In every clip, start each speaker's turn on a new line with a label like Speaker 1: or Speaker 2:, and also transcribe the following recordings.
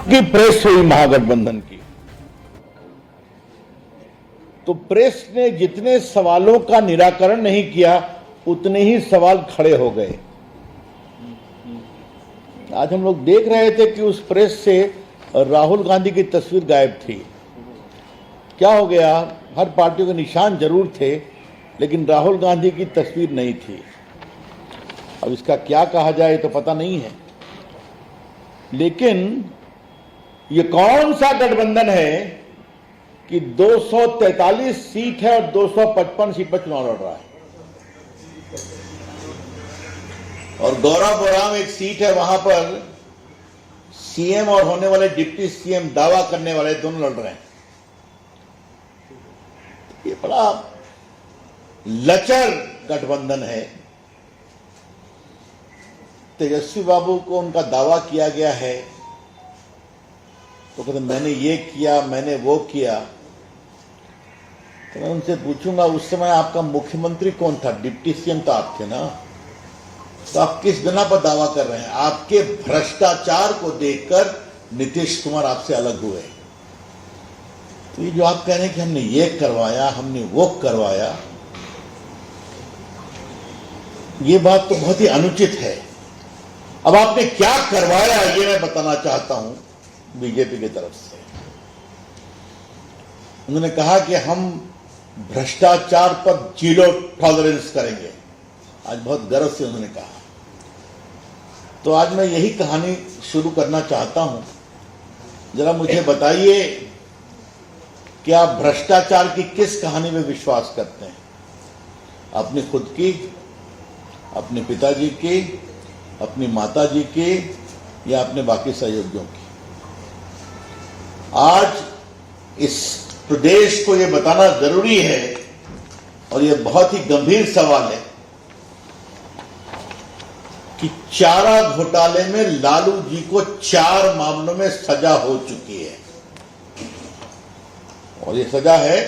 Speaker 1: की प्रेस हुई महागठबंधन की, तो प्रेस ने जितने सवालों का निराकरण नहीं किया उतने ही सवाल खड़े हो गए। आज हम लोग देख रहे थे कि उस प्रेस से राहुल गांधी की तस्वीर गायब थी। क्या हो गया? हर पार्टियों के निशान जरूर थे, लेकिन राहुल गांधी की तस्वीर नहीं थी। अब इसका क्या कहा जाए तो पता नहीं है, लेकिन ये कौन सा गठबंधन है कि 243 सीट है और 255 सीट पर चुनाव लड़ रहा है, और गौरव बोराम एक सीट है, वहां पर सीएम और होने वाले डिप्टी सीएम दावा करने वाले दोनों लड़ रहे हैं। ये बड़ा लचर गठबंधन है। तेजस्वी बाबू को उनका दावा किया गया है तो कहते मैंने ये किया, मैंने वो किया। तो मैं उनसे पूछूंगा, उस समय आपका मुख्यमंत्री कौन था? डिप्टी सीएम तो आप थे ना, तो आप किस बिना पर दावा कर रहे हैं? आपके भ्रष्टाचार को देखकर नीतीश कुमार आपसे अलग हुए। तो ये जो आप कह रहे हैं कि हमने ये करवाया, हमने वो करवाया, ये बात तो बहुत ही अनुचित है। अब आपने क्या करवाया ये मैं बताना चाहता हूं बीजेपी की तरफ से। उन्होंने कहा कि हम भ्रष्टाचार पर 0 टॉलरेंस करेंगे। आज बहुत गर्व से उन्होंने कहा। तो आज मैं यही कहानी शुरू करना चाहता हूं। जरा मुझे बताइए कि आप भ्रष्टाचार की किस कहानी में विश्वास करते हैं? अपनी खुद की, अपने पिताजी की, अपनी माताजी की, या अपने बाकी सहयोगियों की? आज इस प्रदेश को यह बताना जरूरी है, और यह बहुत ही गंभीर सवाल है कि चारा घोटाले में लालू जी को 4 मामलों में सजा हो चुकी है, और यह सजा है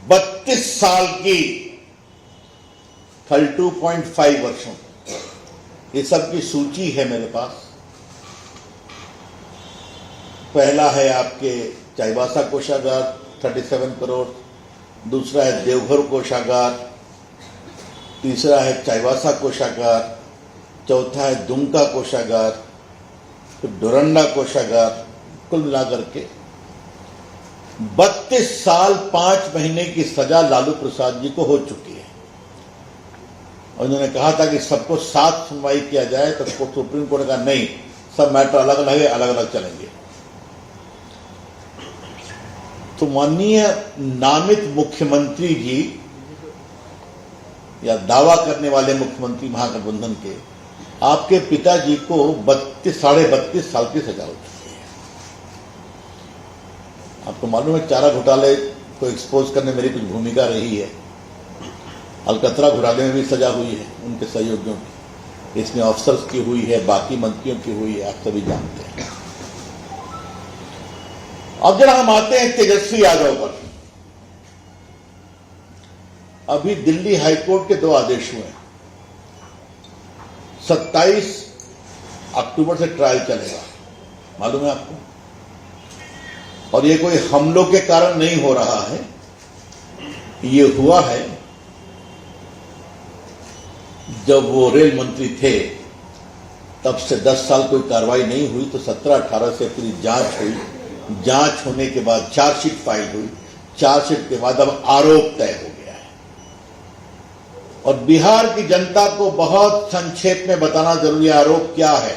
Speaker 1: 32 साल की, 32.5 वर्षों। ये सब की सूची है मेरे पास। पहला है आपके चाईबासा कोषागार 37 करोड़, दूसरा है देवघर कोषागार, तीसरा है चाईबासा कोषागार, चौथा है दुमका कोषागार, फिर डोरंडा कोषागार। कुल मिलाकर के 32 साल 5 महीने की सजा लालू प्रसाद जी को हो चुकी है। और उन्होंने कहा था कि सबको साथ सुनवाई किया जाए, तो सुप्रीम कोर्ट का नहीं, सब मैटर अलग अलग है, अलग अलग चलेंगे। तो माननीय नामित मुख्यमंत्री जी या दावा करने वाले मुख्यमंत्री महागठबंधन के, आपके पिताजी को 32 साल की सजा हो चुकी है। आपको मालूम है चारा घोटाले को एक्सपोज करने मेरी कुछ भूमिका रही है। अलकतरा घोटाले में भी सजा हुई है उनके सहयोगियों की, इसमें अफसर्स की हुई है, बाकी मंत्रियों की हुई है, आप सभी जानते हैं। अब जरा हम आते हैं तेजस्वी यादव पर। अभी दिल्ली हाईकोर्ट के 2 आदेश हुए। 27 अक्टूबर से ट्रायल चलेगा, मालूम है आपको। और ये कोई हमलों के कारण नहीं हो रहा है, ये हुआ है जब वो रेल मंत्री थे, तब से 10 साल कोई कार्रवाई नहीं हुई, तो 17-18 से पूरी जांच हुई। जांच होने के बाद चार्जशीट फाइल हुई, चार्जशीट के बाद अब आरोप तय हो गया है। और बिहार की जनता को बहुत संक्षेप में बताना जरूरी है आरोप क्या है।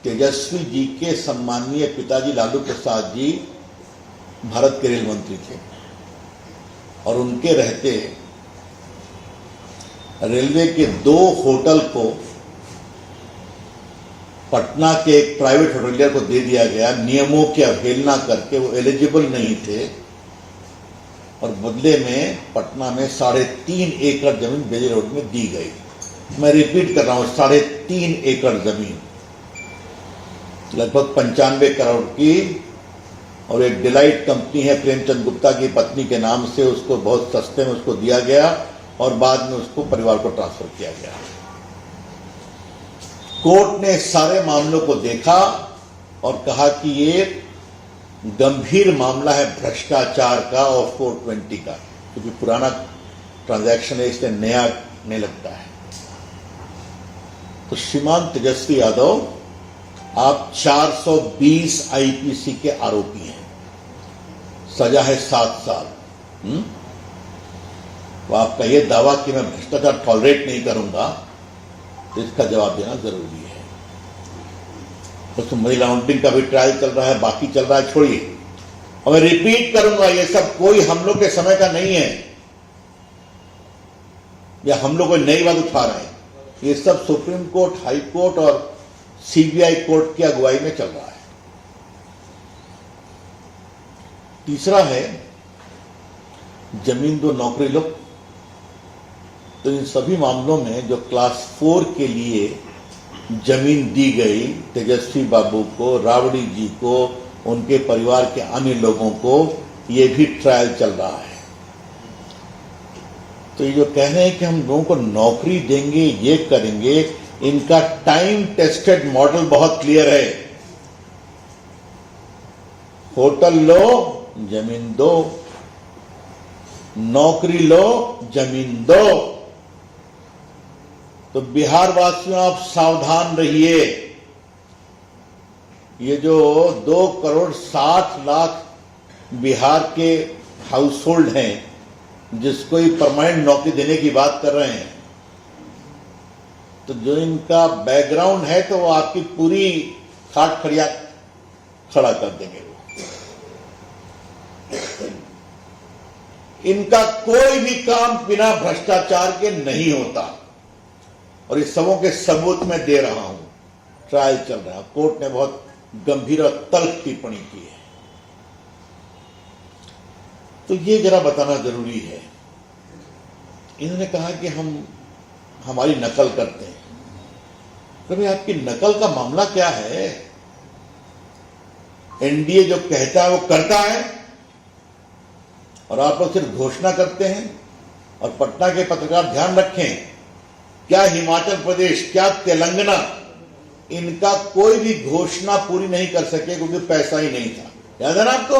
Speaker 1: तेजस्वी जी के सम्माननीय पिताजी लालू प्रसाद जी भारत के रेल मंत्री थे, और उनके रहते रेलवे के 2 होटल को पटना के एक प्राइवेट होटलियर को दे दिया गया, नियमों की अवहेलना करके। वो एलिजिबल नहीं थे, और बदले में पटना में 3.5 एकड़ जमीन बेली रोड में दी गई। मैं रिपीट कर रहा हूं, 3.5 एकड़ जमीन, लगभग 95 करोड़ की। और एक डिलाइट कंपनी है प्रेमचंद गुप्ता की पत्नी के नाम से, उसको बहुत सस्ते में उसको दिया गया, और बाद में उसको परिवार को ट्रांसफर किया गया। कोर्ट ने सारे मामलों को देखा और कहा कि ये गंभीर मामला है भ्रष्टाचार का और 420 का, क्योंकि पुराना ट्रांजैक्शन है इसलिए नया नहीं लगता है। तो श्रीमान तेजस्वी यादव, आप 420 आईपीसी के आरोपी हैं, सजा है 7 साल। तो आपका यह दावा कि मैं भ्रष्टाचार टॉलरेट नहीं करूंगा, तो इसका जवाब देना जरूरी है। तो मनी लॉन्ड्रिंग का भी ट्रायल चल रहा है, बाकी चल रहा है, छोड़िए। और मैं रिपीट करूंगा, ये सब कोई हम लोग के समय का नहीं है या हम लोग कोई नई बात उठा रहे हैं। ये सब सुप्रीम कोर्ट, हाई कोर्ट और सीबीआई कोर्ट की अगुवाई में चल रहा है। तीसरा है जमीन दो नौकरी लो। तो इन सभी मामलों में जो क्लास 4 के लिए जमीन दी गई तेजस्वी बाबू को, राबड़ी जी को, उनके परिवार के अन्य लोगों को, ये भी ट्रायल चल रहा है। तो ये जो कह रहे हैं कि हम लोगों को नौकरी देंगे, ये करेंगे, इनका टाइम टेस्टेड मॉडल बहुत क्लियर है। होटल लो, जमीन दो, नौकरी लो, जमीन दो। तो बिहार वासियों, आप सावधान रहिए। ये जो 2,60,00,000 बिहार के हाउस होल्ड हैं, जिसको ही परमानेंट नौकरी देने की बात कर रहे हैं, तो जो इनका बैकग्राउंड है, तो वो आपकी पूरी खाट खड़िया खड़ा कर देंगे। इनका कोई भी काम बिना भ्रष्टाचार के नहीं होता, और इस सबों के सबूत मैं दे रहा हूं। ट्रायल चल रहा है, कोर्ट ने बहुत गंभीर और तल्ख टिप्पणी की है। तो ये जरा बताना जरूरी है। इन्होंने कहा कि हम हमारी नकल करते हैं। तो भाई, आपकी नकल का मामला क्या है? एनडीए जो कहता है वो करता है, और आप लोग सिर्फ घोषणा करते हैं। और पटना के पत्रकार ध्यान रखें, क्या हिमाचल प्रदेश, क्या तेलंगाना, इनका कोई भी घोषणा पूरी नहीं कर सके क्योंकि पैसा ही नहीं था। याद है ना आपको?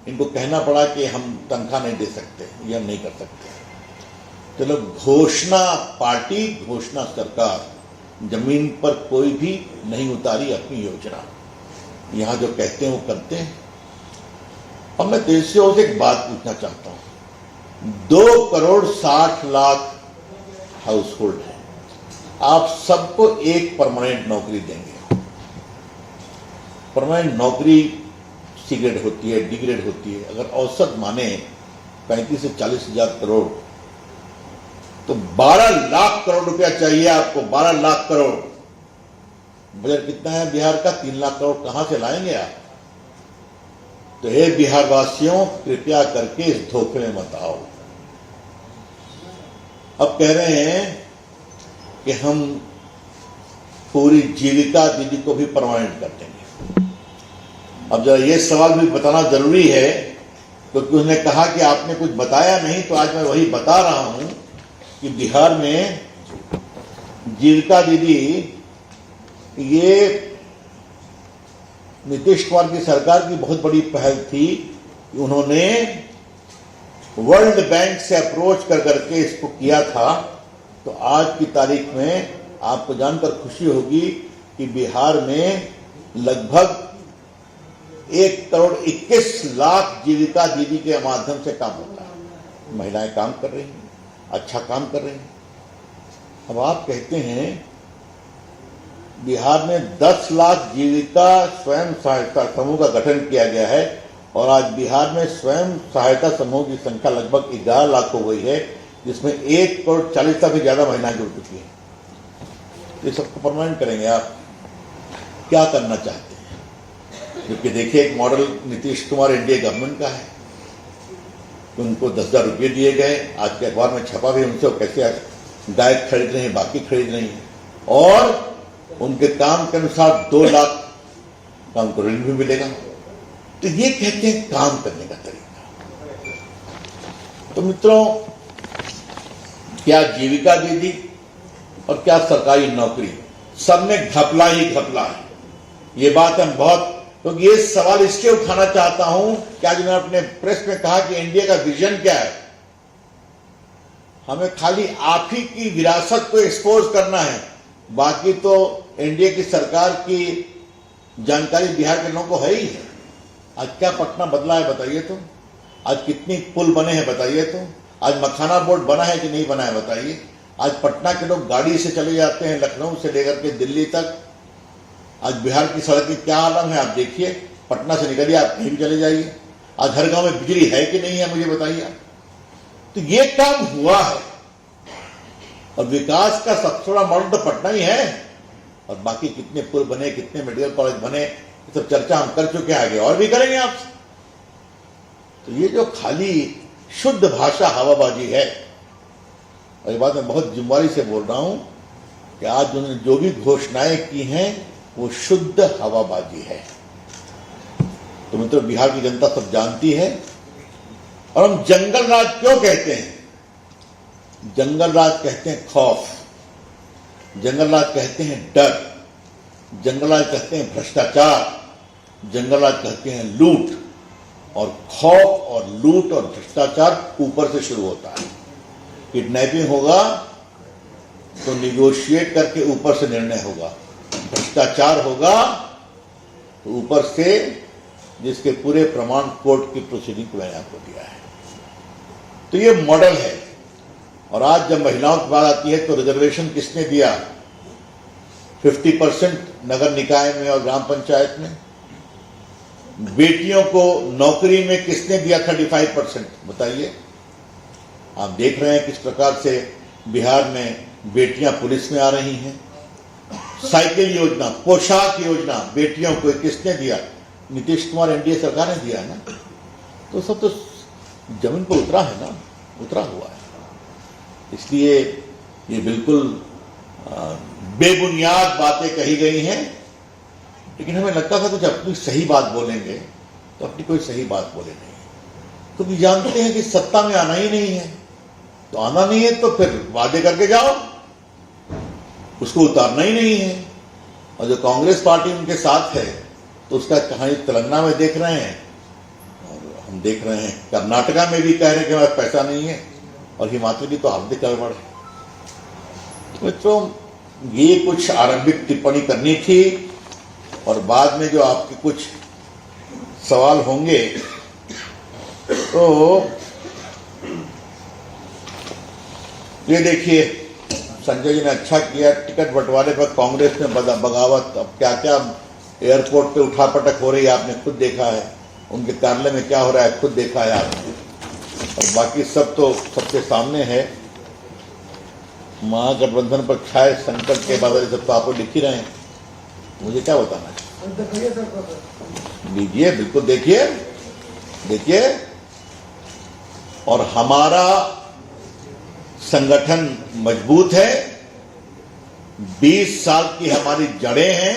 Speaker 1: इनको कहना पड़ा कि हम तनख्वाह नहीं दे सकते, ये हम नहीं कर सकते। चलो, घोषणा पार्टी, घोषणा सरकार, जमीन पर कोई भी नहीं उतारी अपनी योजना। यहां जो कहते हैं वो करते हैं। अब मैं देश से एक बात पूछना चाहता हूं। 2,60,00,000 हाउस होल्ड है, आप सबको एक परमानेंट नौकरी देंगे। परमानेंट नौकरी सी ग्रेड होती है, डी ग्रेड होती है। अगर औसत माने 35 से 40 हजार करोड़, तो 12 लाख करोड़ रुपया चाहिए आपको। 12 लाख करोड़। बजट कितना है बिहार का? 3 लाख करोड़ कहां से लाएंगे आप? तो हे बिहार वासियों, कृपया करके इस धोखे में मत आओ। अब कह रहे हैं कि हम पूरी जीविका दीदी को भी परमानेंट कर देंगे। अब जरा ये सवाल भी बताना जरूरी है, क्योंकि उसने कहा कि आपने कुछ बताया नहीं, तो आज मैं वही बता रहा हूं कि बिहार में जीविका दीदी, ये नीतीश कुमार की सरकार की बहुत बड़ी पहल थी कि उन्होंने वर्ल्ड बैंक से अप्रोच कर करके इसको किया था। तो आज की तारीख में आपको जानकर खुशी होगी कि बिहार में लगभग 1,21,00,000 जीविका दीदी के माध्यम से काम होता है। महिलाएं काम कर रही हैं, अच्छा काम कर रही हैं। अब आप कहते हैं बिहार में 10 लाख जीविका स्वयं सहायता समूह का गठन किया गया है, और आज बिहार में स्वयं सहायता समूह की संख्या लगभग 11 लाख हो गई है, जिसमें 1,40,00,000 से ज्यादा महिलाएं जुड़ चुकी हैं। ये सबको परमानेंट करेंगे आप? क्या करना चाहते हैं? क्योंकि देखिए, एक model Nitish Kumar NDA government का है कि उनको 10,000 रुपये दिए गए। आज के अखबार में छपा भी उनसे, कैसे गाय खरीद रहे हैं, बाकी खरीद रही हैं, और उनके काम के अनुसार 2 लाख का उनको ऋण भी मिलेगा। तो ये कहते हैं काम करने का तरीका। तो मित्रों, क्या जीविका दीदी और क्या सरकारी नौकरी, सब में घपला ही घपला है। ये बात हम बहुत, क्योंकि ये सवाल इसके उठाना चाहता हूं कि आज मैंने अपने प्रेस में कहा कि इंडिया का विजन क्या है। हमें खाली आप ही की विरासत को एक्सपोज करना है, बाकी तो इंडिया की सरकार की जानकारी बिहार के लोगों को है ही है। आज क्या पटना बदला है बताइए तो, आज कितनी पुल बने हैं बताइए तो, आज मखाना बोर्ड बना है कि नहीं बना है बताइए। आज पटना के लोग गाड़ी से चले जाते हैं लखनऊ से लेकर के दिल्ली तक। आज बिहार की सड़क की क्या हालत है आप देखिए, पटना से निकलिए आप कहीं भी चले जाइए। आज हर गांव में बिजली है कि नहीं है मुझे बताइए। तो ये काम हुआ है और विकास का सबसे बड़ा मॉडल तो पटना ही है। और बाकी कितने पुल बने, कितने मेडिकल कॉलेज बने, ये सब चर्चा हम कर चुके हैं, आगे और भी करेंगे आपसे। तो ये जो खाली शुद्ध भाषा हवाबाजी है, और ये बात मैं बहुत जिम्मेदारी से बोल रहा हूं कि आज उन्होंने जो भी घोषणाएं की हैं वो शुद्ध हवाबाजी है। तो मित्रों, बिहार की जनता सब जानती है। और हम जंगल राज क्यों कहते हैं? जंगल राज कहते हैं खौफ, जंगल राज कहते हैं डर, जंगल राज कहते हैं भ्रष्टाचार, जंगल राज कहते हैं लूट। और खौफ और लूट और भ्रष्टाचार ऊपर से शुरू होता है। किडनैपिंग होगा तो निगोशिएट करके ऊपर से निर्णय होगा, भ्रष्टाचार होगा तो ऊपर से, जिसके पूरे प्रमाण कोर्ट की प्रोसीडिंग को मैंने आपको दिया है। तो ये मॉडल है। और आज जब महिलाओं की बात आती है तो रिजर्वेशन किसने दिया? 50% नगर निकाय में और ग्राम पंचायत में। बेटियों को नौकरी में किसने दिया 35%? बताइए। आप देख रहे हैं किस प्रकार से बिहार में बेटियां पुलिस में आ रही हैं। साइकिल योजना, पोशाक योजना बेटियों को किसने दिया? नीतीश कुमार एनडीए सरकार ने दिया है ना। तो सब तो जमीन पर उतरा है ना, उतरा हुआ है। इसलिए ये बिल्कुल बेबुनियाद बातें कही गई हैं। लेकिन हमें लगता था कुछ अपनी सही बात बोलेंगे, तो अपनी कोई सही बात बोले नहीं, क्योंकि जानते हैं कि सत्ता में आना ही नहीं है। तो आना नहीं है तो फिर वादे करके जाओ, उसको उतारना ही नहीं है। और जो कांग्रेस पार्टी उनके साथ है तो उसका कहानी तेलंगाना में देख रहे हैं, और हम देख रहे हैं कर्नाटका में भी कह रहे हैं कि हमारे पैसा नहीं है, और हिमाचल की तो हार्दिक गड़बड़ है। मित्रों, ये कुछ आरंभिक टिप्पणी करनी थी, और बाद में जो आपके कुछ सवाल होंगे तो ये देखिए, संजय जी ने अच्छा किया, टिकट बंटवारे पर कांग्रेस में बगावत। अब क्या क्या एयरपोर्ट पे उठापटक हो रही है आपने खुद देखा है, उनके कार्यालय में क्या हो रहा है खुद देखा है आपने। और बाकी सब तो सबके सामने है। महागठबंधन पर छाए संकट के बादल सब तो आपको लिख ही रहे हैं, मुझे क्या बताना है। लीजिए, बिल्कुल देखिए देखिए। और हमारा संगठन मजबूत है, 20 साल की हमारी जड़ें हैं,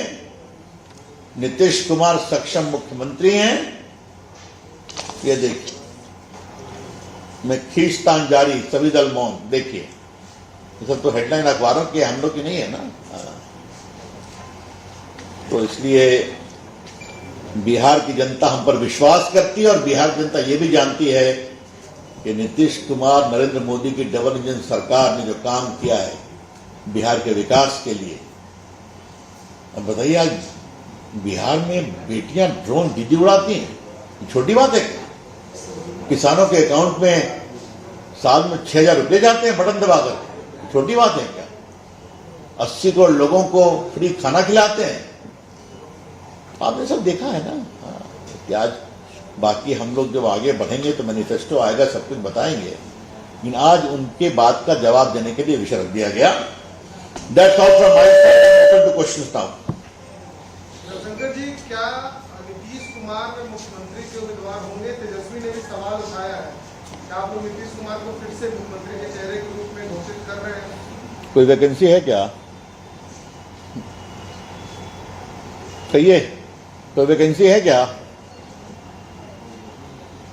Speaker 1: नीतीश कुमार सक्षम मुख्यमंत्री हैं। ये देखिए, मैं खींचतान जारी, सभी दल मौन। देखिए, ये सब तो हेडलाइन अखबारों की, हम लोग की नहीं है ना। तो इसलिए बिहार की जनता हम पर विश्वास करती है, और बिहार की जनता ये भी जानती है कि नीतीश कुमार, नरेंद्र मोदी की डबल इंजन सरकार ने जो काम किया है बिहार के विकास के लिए। अब बताइए, आज बिहार में बेटियां ड्रोन दीदी उड़ाती हैं, छोटी बात है क्या? किसानों के अकाउंट में साल में 6,000 रुपये जाते हैं बटन दबाकर, छोटी बात है क्या? 80 करोड़ लोगों को फ्री खाना खिलाते हैं। आपने सब देखा है ना। कि आज बाकी हम लोग जब आगे बढ़ेंगे तो मैनिफेस्टो आएगा, सब कुछ बताएंगे। लेकिन आज उनके बात का जवाब देने के लिए विषय रख दिया गया। That's all from my side. Open to questions now.
Speaker 2: Shankar ji, क्या नीतीश कुमार में मुख्यमंत्री के उम्मीदवार होंगे? तेजस्वी ने भी सवाल उठाया है। क्या आप लोग नीतीश कुमार को फिर से मुख्यमंत्री के चेहरे के रूप में घोषित कर रहे हैं?
Speaker 1: कोई वैकेंसी है क्या? कहिए, कोई वैकेंसी है क्या?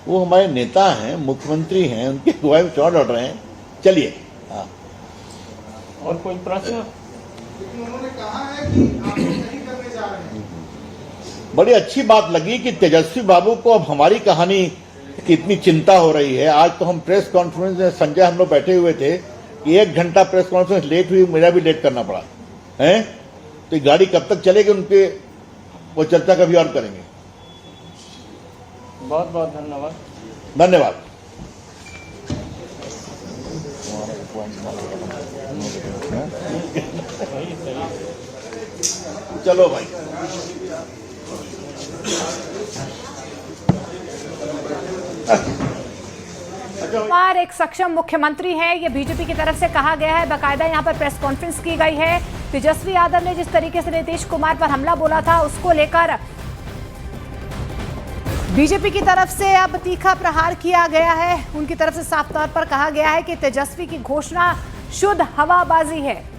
Speaker 1: वो हमारे नेता हैं, मुख्यमंत्री हैं, उनके अगुवाई में चुनाव लड़ रहे हैं। चलिए। हाँ,
Speaker 3: और कोई प्रश्न?
Speaker 2: लेकिन उन्होंने कहा है कि आप लोग नहीं करने जा रहे हैं।
Speaker 1: बड़ी अच्छी बात लगी कि तेजस्वी बाबू को अब हमारी कहानी की इतनी चिंता हो रही है। आज तो हम प्रेस कॉन्फ्रेंस में संजय हम लोग बैठे हुए थे कि 1 घंटा प्रेस कॉन्फ्रेंस लेट हुई, मेरा भी लेट करना पड़ा है। तो ये गाड़ी कब तक चलेगी उनके, वो चर्चा कभी और करेंगे।
Speaker 3: बहुत बहुत धन्यवाद।
Speaker 1: धन्यवाद। चलो भाई।
Speaker 4: कुमार एक सक्षम मुख्यमंत्री हैं, ये बीजेपी की तरफ से कहा गया है। बाकायदा यहाँ पर प्रेस कॉन्फ्रेंस की गई है। तेजस्वी यादव ने जिस तरीके से नीतीश कुमार पर हमला बोला था, उसको लेकर बीजेपी की तरफ से अब तीखा प्रहार किया गया है। उनकी तरफ से साफ तौर पर कहा गया है कि तेजस्वी की घोषणा शुद्ध हवाबाजी है।